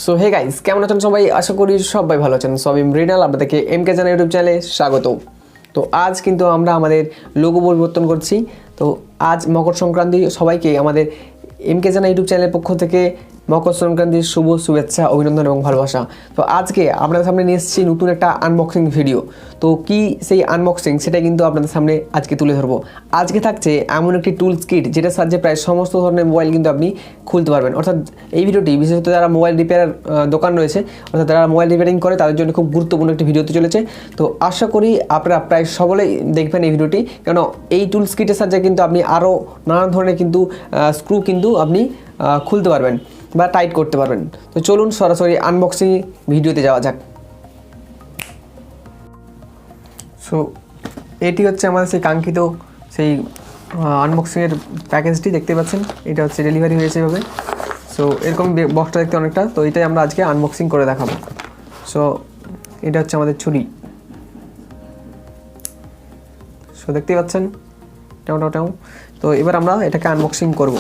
So hey guys, কেমন আছেন সবাই? আশা করি সবাই ভালো আছেন। সো আমি মৃণাল, আপনাদেরকে MKJana ইউটিউব চ্যানেলে স্বাগত। তো আজ কিন্তু আমরা আমাদের লোগো পরিবর্তন করছি। তো আজ মকর সংক্রান্তি, সবাইকে আমাদের MKJana ইউটিউব চ্যানেলের পক্ষ থেকে মকর সংক্রান্তির শুভ শুভেচ্ছা, অভিনন্দন এবং ভালোবাসা। তো আজকে আপনাদের সামনে নিয়ে এসেছি নতুন একটা আনবক্সিং ভিডিও। তো কি সেই আনবক্সিং, সেটা কিন্তু আপনাদের সামনে আজকে তুলে ধরবো। আজকে থাকছে এমন একটি টুলস কিট যেটার সাহায্যে প্রায় সমস্ত ধরনের মোবাইল কিন্তু আপনি খুলতে পারবেন। অর্থাৎ এই ভিডিওটি বিশেষত যারা মোবাইল রিপেয়ার দোকান রয়েছে, অর্থাৎ যারা মোবাইল রিপেয়ারিং করে, তাদের জন্য খুব গুরুত্বপূর্ণ একটি ভিডিওতে চলেছে। তো আশা করি আপনারা প্রায় সকলেই দেখবেন এই ভিডিওটি, কেন এই টুলস কিটের সাহায্যে কিন্তু আপনি আরও নানান ধরনের কিন্তু স্ক্রু কিন্তু আপনি খুলতে পারবেন বা টাইট করতে পারবেন। তো চলুন সরাসরি আনবক্সিং ভিডিওতে যাওয়া যাক। সো এটি হচ্ছে আমাদের সেই কাঙ্ক্ষিত সেই আনবক্সিংয়ের প্যাকেজটি, দেখতে পাচ্ছেন। এটা হচ্ছে ডেলিভারি হয়েছে এভাবে। সো এরকম বক্সটা দেখতে অনেকটা, তো এটাই আমরা আজকে আনবক্সিং করে দেখাবো। সো এটা হচ্ছে আমাদের ছুরি। সো দেখতেই পাচ্ছেন টাও। তো এবার আমরা এটাকে আনবক্সিং করব।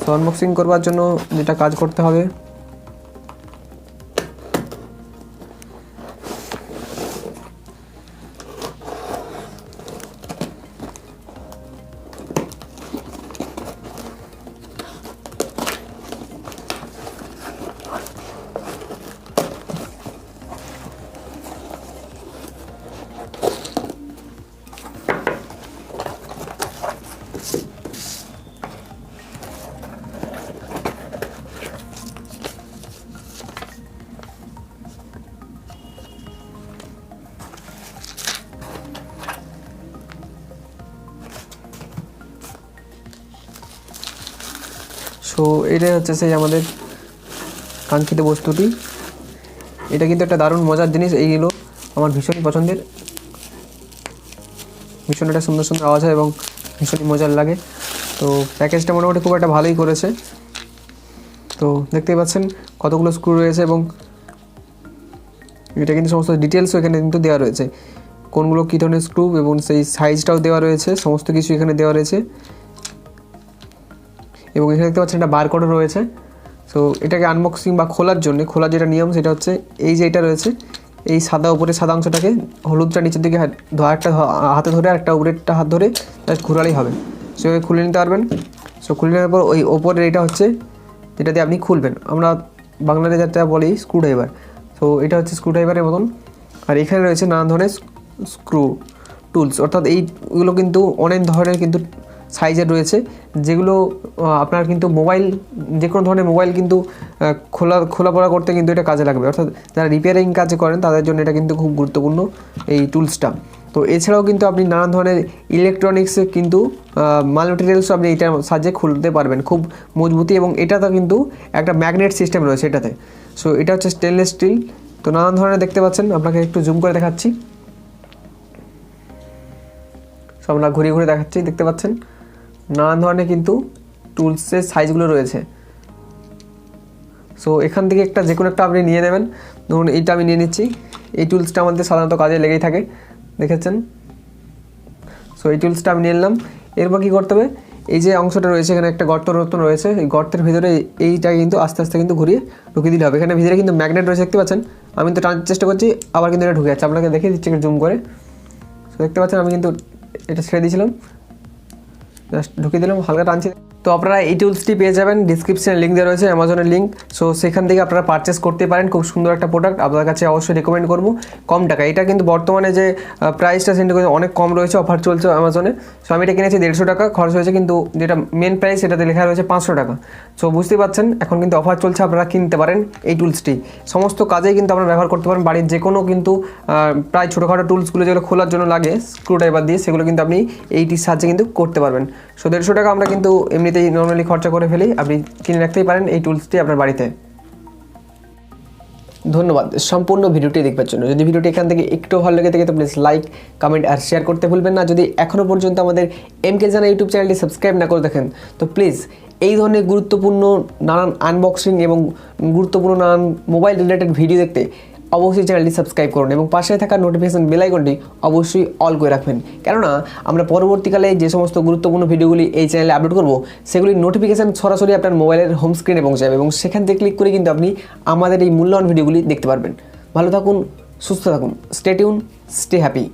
তো আনবক্সিং করবার জন্য যেটা কাজ করতে হবে, সো এটাই হচ্ছে সেই আমাদের কাঙ্ক্ষিত বস্তুটি। এটা কিন্তু একটা দারুণ মজার জিনিস। এইগুলো আমার ভীষণই পছন্দের, ভীষণ একটা সুন্দর সুন্দর আওয়াজ হয় এবং ভীষণই মজার লাগে। তো প্যাকেজটা মোটামুটি খুব একটা ভালোই করেছে। তো দেখতেই পাচ্ছেন কতগুলো স্ক্রু রয়েছে এবং এটা কিন্তু সমস্ত ডিটেলসও এখানে কিন্তু দেওয়া রয়েছে, কোনগুলো কী ধরনের স্ক্রু এবং সেই সাইজটাও দেওয়া রয়েছে, সমস্ত কিছু এখানে দেওয়া রয়েছে। এবং এখানে দেখতে পাচ্ছেন একটা বারকোডও রয়েছে। সো এটাকে আনবক্সিং বা খোলার যেটা নিয়ম, সেটা হচ্ছে এই যে এটা রয়েছে, এই সাদা উপরে সাদা অংশটাকে হলুদটা নিচের দিকে একটা হাতে ধরে আর একটা উপরেরটা হাত ধরে জাস্ট ঘোরালেই হবে। সো এভাবে খুলে নিতে পারবেন। সো খুলে নেওয়ার পর ওই ওপরের এটা হচ্ছে যেটা দিয়ে আপনি খুলবেন, আমরা বাংলাতে যেটা বলি স্ক্রুড্রাইভার। সো এটা হচ্ছে স্ক্রুড্রাইভারের মতন। আর এখানে রয়েছে নানান ধরনের স্ক্রু টুলস, অর্থাৎ এইগুলো কিন্তু অনেক ধরনের কিন্তু সাইজের রয়েছে, যেগুলো আপনার কিন্তু মোবাইল, যে কোনো ধরনের মোবাইল কিন্তু খোলাপড়া করতে কিন্তু এটা কাজে লাগবে। অর্থাৎ যারা রিপেয়ারিং কাজ করেন তাদের জন্য এটা কিন্তু খুব গুরুত্বপূর্ণ এই টুলসটা। তো এছাড়াও কিন্তু আপনি নানান ধরনের ইলেকট্রনিক্সে কিন্তু মাল মেটেরিয়ালসও আপনি এটার সাহায্যে খুলতে পারবেন খুব মজবুতি, এবং এটাতে কিন্তু একটা ম্যাগনেট সিস্টেম রয়েছে এটাতে। সো এটা হচ্ছে স্টেনলেস স্টিল। তো নানান ধরনের দেখতে পাচ্ছেন, আপনাকে একটু জুম করে দেখাচ্ছি। সো আমরা ঘুরিয়ে ঘুরে দেখাচ্ছি, দেখতে পাচ্ছেন নানান ধরনের কিন্তু টুলসের সাইজগুলো রয়েছে। সো এখান থেকে যে কোনো একটা আপনি নিয়ে নেবেন। ধরুন এইটা আমি নিয়ে নিচ্ছি। এই টুলসটা আমাদের সাধারণত কাজে লেগেই থাকে, দেখেছেন। সো এই টুলসটা আমি নিয়ে নিলাম। এরপর কী করতে হবে, এই যে অংশটা রয়েছে এখানে একটা গর্ত রয়েছে, এই গর্তের ভিতরে এইটা কিন্তু আস্তে আস্তে কিন্তু ঘুরিয়ে ঢুকিয়ে দিতে হবে। এখানে ভিতরে কিন্তু ম্যাগনেট রয়েছে, দেখতে পাচ্ছেন। আমি তো টানার চেষ্টা করছি, আবার কিন্তু এটা ঢুকে যাচ্ছে, আপনাকে দেখিয়ে দিচ্ছি জুম করে। সো দেখতে পাচ্ছেন আমি কিন্তু এটা ছেড়ে দিয়েছিলাম, জাস্ট ঢুকিয়ে দিলাম, হালকা টানছি। তো আপনারা এই টুলসটি পেয়ে যাবেন, ডিসক্রিপশনে লিঙ্ক দেওয়া রয়েছে, অ্যামাজনের লিঙ্ক। সো সেখান থেকে আপনারা পারচেস করতে পারেন। খুব সুন্দর একটা প্রোডাক্ট, আপনার কাছে অবশ্যই রেকমেন্ড করবো। কম টাকা, এটা কিন্তু বর্তমানে যে প্রাইসটা সেটা অনেক কম রয়েছে, অফার চলছে অ্যামাজনে। সো আমি এটা কিনেছি 150 টাকা খরচ হয়েছে, কিন্তু যেটা মেন প্রাইস সেটাতে লেখা রয়েছে 500 টাকা। সো বুঝতেই পারছেন এখন কিন্তু অফার চলছে, আপনারা কিনতে পারেন এই টুলসটি। সমস্ত কাজেই কিন্তু আপনারা ব্যবহার করতে পারেন, বাড়ির যে কোনো কিন্তু প্রায় ছোটোখাটো টুলসগুলো যেগুলো খোলার জন্য লাগে স্ক্রুড্রাইভার দিয়ে, সেগুলো কিন্তু আপনি এইটির সাহায্যে কিন্তু করতে পারবেন। সো 150 টাকা আমরা কিন্তু এমনিতেই নর্মালি খরচা করে ফেলি, আপনি কিনে রাখতেই পারেন এই টুলসটি আপনার বাড়িতে। ধন্যবাদ সম্পূর্ণ ভিডিওটি দেখবার জন্য। যদি ভিডিওটি এখান থেকে একটু ভালো লেগে থাকে তো প্লিজ লাইক, কমেন্ট আর শেয়ার করতে ভুলবেন না। যদি এখনও পর্যন্ত আমাদের MKJana ইউটিউব চ্যানেলটি সাবস্ক্রাইব না করে দেখেন তো প্লিজ এই ধরনের গুরুত্বপূর্ণ নানান আনবক্সিং এবং গুরুত্বপূর্ণ নানান মোবাইল রিলেটেড ভিডিও দেখতে অবশ্যই চ্যানেলটি সাবস্ক্রাইব করুন এবং পাশে থাকা নোটিফিকেশন বেল আইকনটি অবশ্যই অল করে রাখবেন, কেননা আমরা পরবর্তীকালে যে সমস্ত গুরুত্বপূর্ণ ভিডিওগুলি এই চ্যানেলে আপলোড করব সেগুলির নোটিফিকেশান সরাসরি আপনার মোবাইলের হোম স্ক্রিনে পৌঁছে যাবে এবং সেখান থেকে ক্লিক করে কিন্তু আপনি আমাদের এই মূল্যবান ভিডিওগুলি দেখতে পারবেন। ভালো থাকুন, সুস্থ থাকুন, স্টে টিউন, স্টে হ্যাপি।